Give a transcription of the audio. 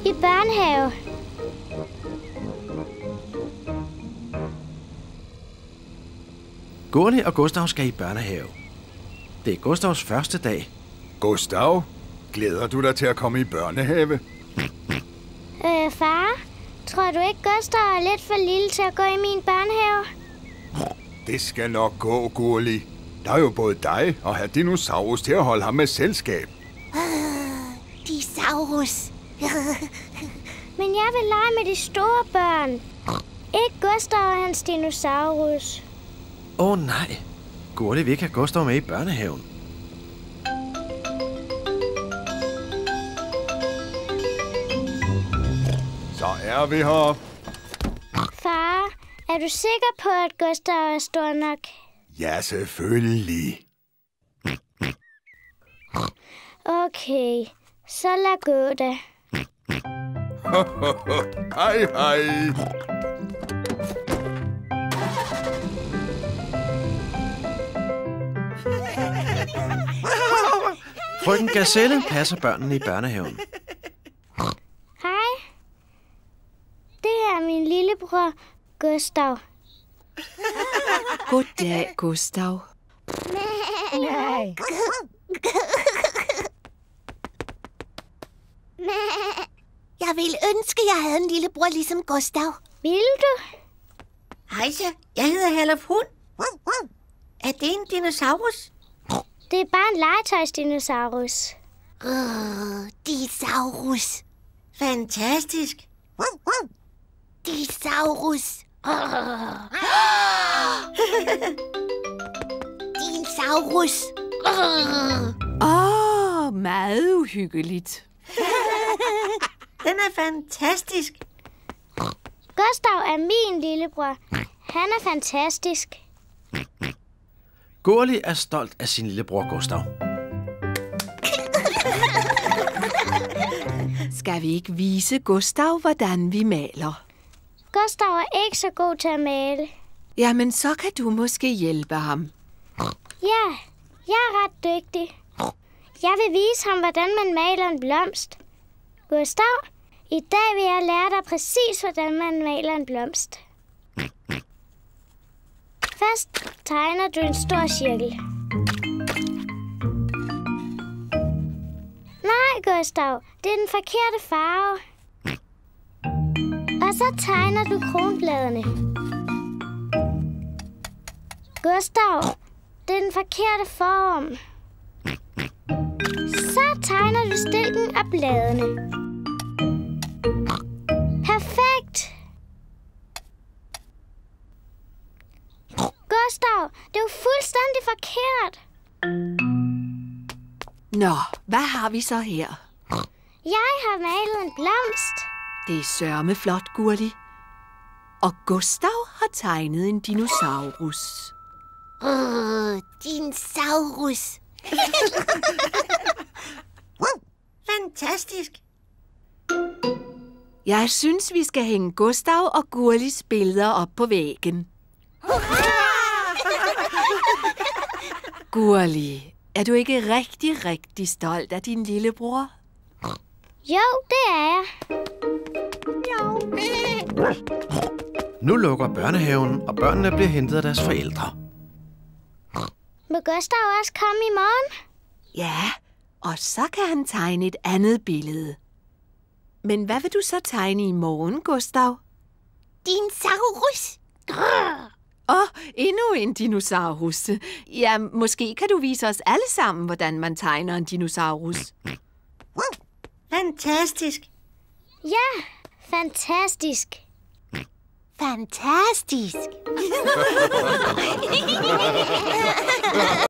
I børnehave. Gurli og Gustav skal i børnehave. Det er Gustavs første dag. Gustav, glæder du dig til at komme i børnehave? Far, tror du ikke, Gustav er lidt for lille til at gå i min børnehave? Det skal nok gå, Gurli. Der er jo både dig og hr. Dinosaurus til at holde ham med selskab. Disaurus. Men jeg vil lege med de store børn. Ikke Gustav og hans dinosaurus. Nej. Gurli vil ikke have Gustav med i børnehaven. Så er vi her. Far, er du sikker på, at Gustav er stor nok? Ja, selvfølgelig. Okay, så lad gå da. Hej, hej. Frøken Gazelle passer børnene i børnehaven. Hej. Det er min lillebror, Gustav. Goddag, Gustav. Nej. Jeg ville ønske, jeg havde en lillebror ligesom Gustav. Vil du? Hejsa, jeg hedder Herluf Hund. Er det en dinosaurus? Det er bare en legetøjsdinosaurus. Disaurus. Fantastisk. Disaurus. Dinosaurus. Meget uhyggeligt. Den er fantastisk. Gustav er min lillebror. Han er fantastisk. Gurli er stolt af sin lillebror Gustav. Skal vi ikke vise Gustav, hvordan vi maler? Gustav er ikke så god til at male. Jamen, så kan du måske hjælpe ham. Ja, jeg er ret dygtig. Jeg vil vise ham, hvordan man maler en blomst. Gustav, i dag vil jeg lære dig præcis, hvordan man maler en blomst. Først tegner du en stor cirkel. Nej, Gustav, det er den forkerte farve. Og så tegner du kronbladene. Gustav, det er den forkerte form. Så tegner du stilken af bladene. Perfekt! Gustav, det er jo fuldstændig forkert. Nå, hvad har vi så her? Jeg har malet en blomst. Det er sørme flot, Gurli. Og Gustav har tegnet en dinosaurus. Dinosaurus. Fantastisk. Jeg synes, vi skal hænge Gustav og Gurlis billeder op på væggen. Gurli, er du ikke rigtig stolt af din lillebror? Jo, det er jeg. Nu lukker børnehaven, og børnene bliver hentet af deres forældre. Må Gustav også komme i morgen? Ja, og så kan han tegne et andet billede. Men hvad vil du så tegne i morgen, Gustav? Dinosaurus. Endnu en dinosaurus. Ja, måske kan du vise os alle sammen, hvordan man tegner en dinosaurus. Fantastisk. Ja, fantastisk. Fantastisk.